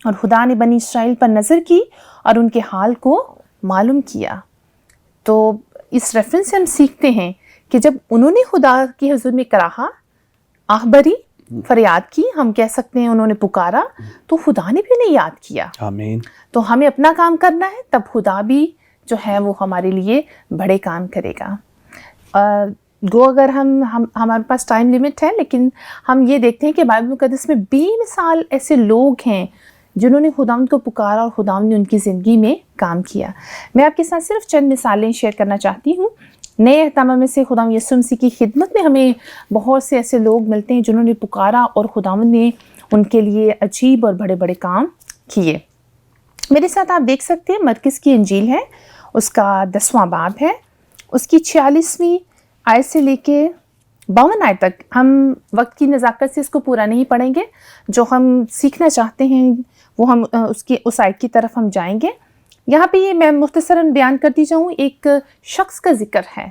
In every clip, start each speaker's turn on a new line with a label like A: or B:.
A: اور خدا نے بنی اسرائیل پر نظر کی اور ان کے حال کو معلوم کیا. تو اس ریفرنس سے ہم سیکھتے ہیں کہ جب انہوں نے خدا کی حضور میں کراہا، آہ بری، فریاد کی، ہم کہہ سکتے ہیں انہوں نے پکارا، تو خدا نے بھی انہیں یاد کیا.
B: آمین.
A: تو ہمیں اپنا کام کرنا ہے، تب خدا بھی جو ہے وہ ہمارے لیے بڑے کام کرے گا. اگر ہمارے پاس ٹائم لیمٹ ہے، لیکن ہم یہ دیکھتے ہیں کہ بائبل مقدس میں بے مثال ایسے لوگ ہیں جنہوں نے خداوند کو پکارا اور خداوند نے ان کی زندگی میں کام کیا. میں آپ کے ساتھ صرف چند مثالیں شیئر کرنا چاہتی ہوں. نئے اہتمام میں سے خداوند یسوع مسیح کی خدمت میں ہمیں بہت سے ایسے لوگ ملتے ہیں جنہوں نے پکارا اور خداوند نے ان کے لیے عجیب اور بڑے بڑے کام کیے. میرے ساتھ آپ دیکھ سکتے ہیں مرکز کی انجیل ہے، اس کا 10واں باب ہے، اس کی 46ویں آیت سے لے کے 52 آیت تک. ہم وقت کی نزاکت سے اس کو پورا نہیں پڑھیں گے، جو ہم سیکھنا چاہتے ہیں وہ ہم اس آیت کی طرف ہم جائیں گے. یہاں پہ یہ میں مختصراً بیان کرتی جاؤں. ایک شخص کا ذکر ہے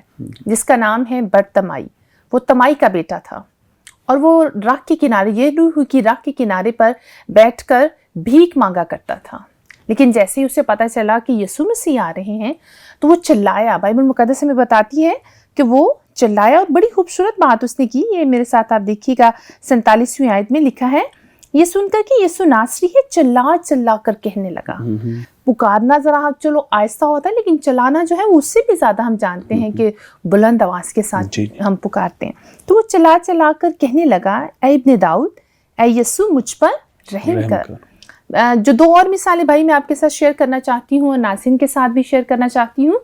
A: جس کا نام ہے برتمائی. وہ تمائی کا بیٹا تھا اور وہ راہ کے کنارے، یہ روح کی راہ کے کنارے پر بیٹھ کر بھیک مانگا کرتا تھا. لیکن جیسے ہی اسے پتہ چلا کہ یسوع مسیح آ رہے ہیں تو وہ چلایا. بائبل مقدس میں بتاتی ہے کہ وہ چلایا، اور بڑی خوبصورت بات اس نے کی. یہ میرے ساتھ آپ دیکھیے گا 47ویں آیت میں لکھا ہے، یہ سن کر کہ یسوع ناصری ہے چلا چلا کر کہنے لگا. پکارنا ذرا چلو آہستہ ہوتا ہے، لیکن چلانا جو ہے اس سے بھی زیادہ ہم جانتے ہیں کہ بلند آواز کے ساتھ ہم پکارتے ہیں. تو وہ چلا چلا کر کہنے لگا، اے ابن داؤد، اے یسوع مجھ پر رحم کر. جو 2 اور مثالیں بھائی میں آپ کے ساتھ شیئر کرنا چاہتی ہوں اور ناظرین کے ساتھ بھی شیئر کرنا چاہتی ہوں،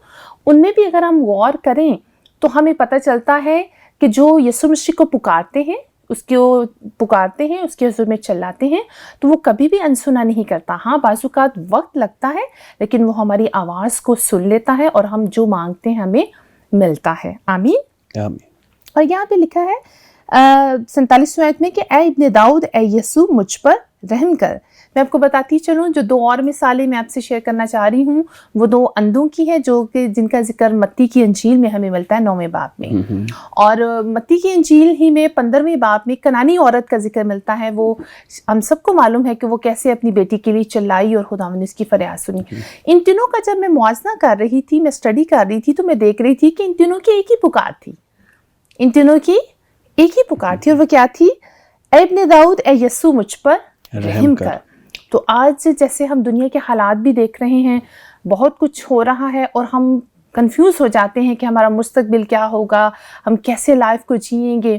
A: ان میں بھی اگر ہم غور کریں تو ہمیں پتہ چلتا ہے کہ جو یسوع مسیح کو پکارتے ہیں، اس کے حضور میں چلاتے ہیں، تو وہ کبھی بھی انسنا نہیں کرتا. ہاں بعض اوقات وقت لگتا ہے، لیکن وہ ہماری آواز کو سن لیتا ہے اور ہم جو مانگتے ہیں ہمیں ملتا ہے. آمین. اور یہاں پہ لکھا ہے 47ویں آیت میں کہ اے ابن داؤد، اے یسوع مجھ پر رحم کر. میں آپ کو بتاتی چلوں، جو 2 اور مثالیں میں آپ سے شیئر کرنا چاہ رہی ہوں وہ 2 اندھوں کی ہے، جو کہ جن کا ذکر متی کی انجیل میں ہمیں ملتا ہے 9ویں باب میں. اور متی کی انجیل ہی میں 15ویں باب میں کنانی عورت کا ذکر ملتا ہے. وہ ہم سب کو معلوم ہے کہ وہ کیسے اپنی بیٹی کے لیے چلائی اور خداوند نے اس کی فریاد سنی. ان تینوں کا جب میں موازنہ کر رہی تھی، میں اسٹڈی کر رہی تھی، تو میں دیکھ رہی تھی کہ ان تینوں کی ایک ہی پکار تھی. اور وہ کیا تھی؟ اے ابن داؤد، اے یسوع مجھ پر رحم کر. تو آج جیسے ہم دنیا کے حالات بھی دیکھ رہے ہیں، بہت کچھ ہو رہا ہے اور ہم کنفیوز ہو جاتے ہیں کہ ہمارا مستقبل کیا ہوگا، ہم کیسے لائف کو جئیں گے.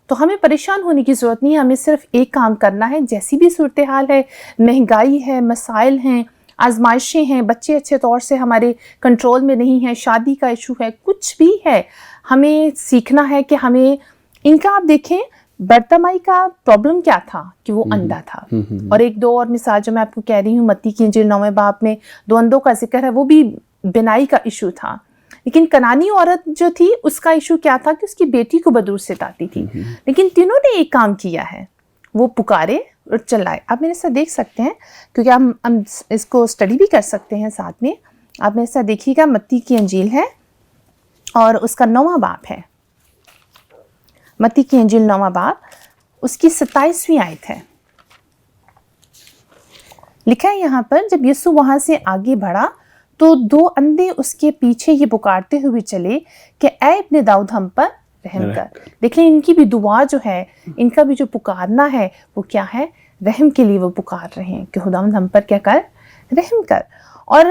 A: تو ہمیں پریشان ہونے کی ضرورت نہیں ہے. ہمیں صرف ایک کام کرنا ہے. جیسی بھی صورتحال ہے، مہنگائی ہے، مسائل ہیں، آزمائشیں ہیں، بچے اچھے طور سے ہمارے کنٹرول میں نہیں ہیں، شادی کا ایشو ہے، کچھ بھی ہے، ہمیں سیکھنا ہے کہ ہمیں ان کا. آپ دیکھیں برتمائی کا پرابلم کیا تھا کہ وہ اندھا تھا. اور 2 اور مثال جو میں آپ کو کہہ رہی ہوں، متی کی انجیل 9ویں باب میں 2 اندھوں کا ذکر ہے، وہ بھی بینائی کا ایشو تھا. لیکن کنانی عورت جو تھی اس کا ایشو کیا تھا کہ اس کی بیٹی کو بدور ستاتی تھی. لیکن تینوں نے ایک کام کیا ہے، وہ پکارے اور چلائے. آپ میرے ساتھ دیکھ سکتے ہیں کیونکہ ہم اس کو اسٹڈی بھی کر سکتے ہیں ساتھ میں. آپ میرے ساتھ دیکھیے گا متی کی انجیل ہے اور اس کا 9واں باب ہے. متی کی انجیل 9واں باب، اس کی 27ویں آیت ہے. لکھا ہے یہاں پر، جب یسوع وہاں سے آگے بڑھا تو 2 اندھے اس کے پیچھے یہ پکارتے ہوئے چلے کہ اے ابن داؤد ہم پر رحم کر. دیکھ لیں ان کی بھی دعا جو ہے، ان کا بھی جو پکارنا ہے وہ کیا ہے؟ رحم کے لیے وہ پکار رہے ہیں کہ خداوند ہم پر کیا کر؟ رحم کر. اور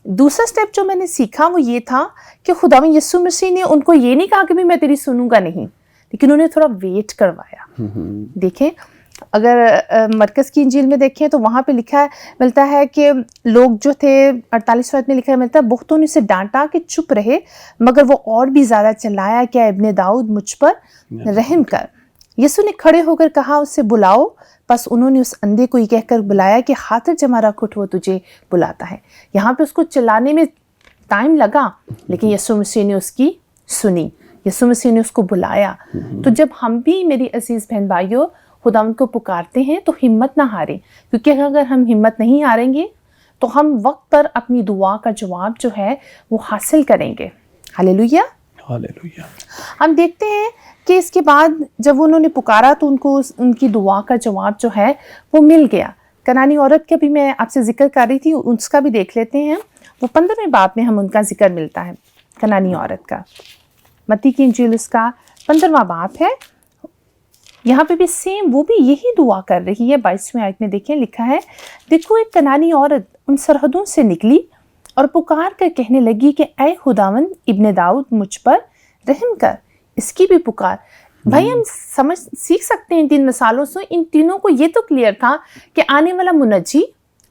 A: دوسرا سٹیپ جو میں نے سیکھا وہ یہ تھا کہ خداوند یسوع مسیح نے ان کو یہ نہیں کہا کہ میں تیری سنوں گا نہیں، لیکن انہیں تھوڑا ویٹ کروایا. دیکھیں اگر مرکز کی انجیل میں دیکھیں تو وہاں پہ لکھا ہے ملتا ہے کہ لوگ جو تھے 48 آیت میں لکھا ہے ملتا ہے، بہتوں نے اسے ڈانٹا کہ چپ رہے، مگر وہ اور بھی زیادہ چلایا کہ ابن داؤد مجھ پر رحم کر. یسوع نے کھڑے ہو کر کہا اسے بلاؤ. بس انہوں نے اس اندھے کو یہ کہہ کر بلایا کہ خاطر جمع رکھ، اٹھ وہ تجھے بلاتا ہے. یہاں پہ اس کو چلانے میں ٹائم لگا، لیکن یسوع مسیح نے اس کی سنی، یسوع مسیح نے اس کو بلایا. تو جب ہم بھی میری عزیز بہن بھائیوں خداوند کو پکارتے ہیں تو ہمت نہ ہاریں، کیونکہ اگر ہم ہمت نہیں ہاریں گے تو ہم وقت پر اپنی دعا کا جواب جو ہے وہ حاصل کریں گے. ہاللیلویہ.
B: ہاللیلویہ.
A: ہم دیکھتے ہیں کہ اس کے بعد جب انہوں نے پکارا تو ان کو ان کی دعا کا جواب جو ہے وہ مل گیا. کنانی عورت کا بھی میں آپ سے ذکر کر رہی تھی, اس کا بھی دیکھ لیتے ہیں. وہ 15ویں باب میں ہم ان کا ذکر ملتا ہے, کنانی عورت کا. متی کی انجیل اس کا 15واں باب ہے. یہاں پہ بھی سیم وہ بھی یہی دعا کر رہی ہے. 22ویں آیت میں دیکھیں لکھا ہے, دیکھو ایک کنانی عورت ان سرحدوں سے نکلی اور پکار کر کہنے لگی کہ اے خداوند ابن داؤد مجھ پر رحم کر. اس کی بھی پکار. بھائی ہم سیکھ سکتے ہیں ان 3 مثالوں سے. ان تینوں کو یہ تو کلیئر تھا کہ آنے والا منجی,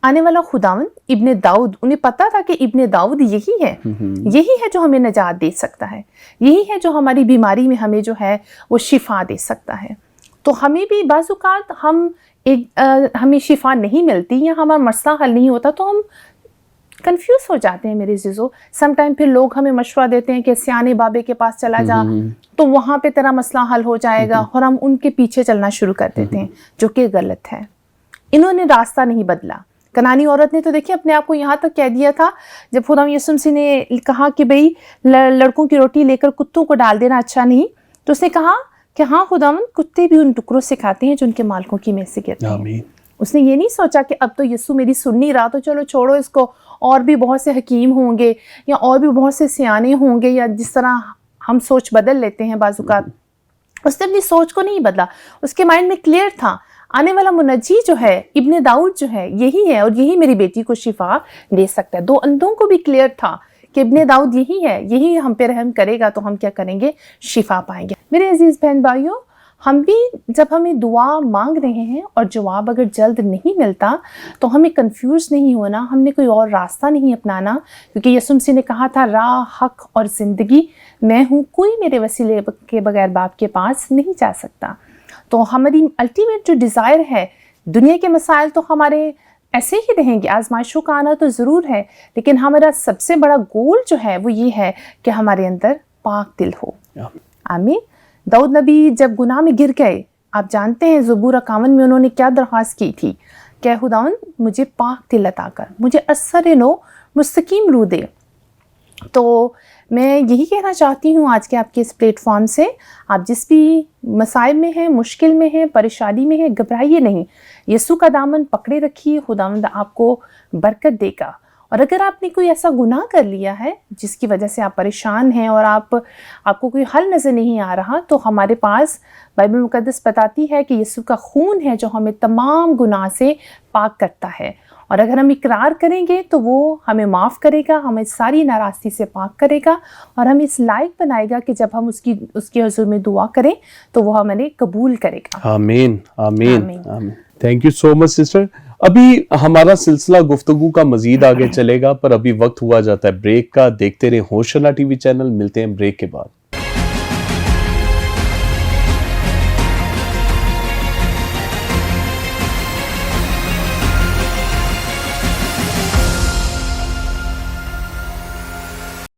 A: آنے والا خداوند ابن داؤد, انہیں پتا تھا کہ ابن داؤد یہی ہے جو ہمیں نجات دے سکتا ہے, یہی ہے جو ہماری بیماری میں ہمیں جو ہے وہ شفا دے سکتا ہے. تو ہمیں بھی بعض اوقات ہمیں شفا نہیں ملتی یا ہمارا مسئلہ حل نہیں ہوتا تو ہم کنفیوز ہو جاتے ہیں میرے عزیزو. سم ٹائم پھر لوگ ہمیں مشورہ دیتے ہیں کہ سیانے بابے کے پاس چلا جا تو وہاں پہ تیرا مسئلہ حل ہو جائے گا, اور ہم ان کے پیچھے چلنا شروع کر دیتے ہیں, جو کہ غلط ہے. انہوں نے راستہ نہیں بدلا. کنانی عورت نے تو دیکھیں اپنے آپ کو یہاں تک کہہ دیا تھا, جب خدا یسوع مسیح نے کہا کہ بھئی لڑکوں کی روٹی لے کر کتوں کو ڈال دینا اچھا نہیں, تو اس نے کہا کہ ہاں خداوند, کتے بھی ان ٹکڑوں سے کھاتے ہیں جو ان کے مالکوں کی میز سے گرتے ہیں. اس نے یہ نہیں سوچا کہ اب تو یسوع میری سن نہیں رہا تو چلو چھوڑو اس کو, اور بھی بہت سے حکیم ہوں گے یا اور بھی بہت سے سیانے ہوں گے, یا جس طرح ہم سوچ بدل لیتے ہیں بعض اوقات. اس نے اپنی سوچ کو نہیں بدلا. اس کے مائنڈ میں کلیئر تھا آنے والا منجی جو ہے ابن داؤد جو ہے یہی ہے, اور یہی میری بیٹی کو شفا دے سکتا ہے. 2 اندھوں کو بھی کلیئر تھا کہ ابن داؤد یہی ہے, یہی ہم پہ رحم کرے گا تو ہم کیا کریں گے, شفا پائیں گے. میرے عزیز بہن بھائیوں, ہم بھی جب ہمیں دعا مانگ رہے ہیں اور جواب اگر جلد نہیں ملتا تو ہمیں کنفیوز نہیں ہونا, ہم نے کوئی اور راستہ نہیں اپنانا, کیونکہ یسوع مسیح نے کہا تھا راہ, حق اور زندگی میں ہوں, کوئی میرے وسیلے کے بغیر باپ کے پاس نہیں جا سکتا. تو ہماری الٹیمیٹ جو ڈیزائر ہے, دنیا کے مسائل تو ہمارے ایسے ہی رہیں گے, آزمائشوں کا آنا تو ضرور ہے, لیکن ہمارا سب سے بڑا گول جو ہے وہ یہ ہے کہ ہمارے اندر پاک دل ہو. آمین. داؤد نبی جب گناہ میں گر گئے, آپ جانتے ہیں زبور 51 میں انہوں نے کیا درخواست کی تھی کہ خداوند مجھے پاک دل عطا کر, مجھے اثر نو مستقیم روح دے. تو میں یہی کہنا چاہتی ہوں آج کے آپ کے اس پلیٹ فارم سے, آپ جس بھی مسائل میں ہیں, مشکل میں ہیں, پریشانی میں ہیں, گھبرائیے نہیں, یسوع کا دامن پکڑے رکھیے, خداوند آپ کو برکت دے گا. اور اگر آپ نے کوئی ایسا گناہ کر لیا ہے جس کی وجہ سے آپ پریشان ہیں اور آپ کو کوئی حل نظر نہیں آ رہا, تو ہمارے پاس بائبل مقدس بتاتی ہے کہ یسوع کا خون ہے جو ہمیں تمام گناہ سے پاک کرتا ہے, اور اگر ہم اقرار کریں گے تو وہ ہمیں معاف کرے گا, ہمیں ساری ناراستی سے پاک کرے گا, اور ہمیں اس لائق بنائے گا کہ جب ہم اس کے حضور میں دعا کریں تو وہ ہمیں قبول کرے گا.
B: آمین آمین آمین. Thank you so much sister. ابھی ہمارا سلسلہ گفتگو کا مزید آگے چلے گا, پر ابھی وقت ہوا جاتا ہے بریک کا. دیکھتے رہیں ہوشنا ٹی وی چینل. ملتے ہیں بریک کے بعد.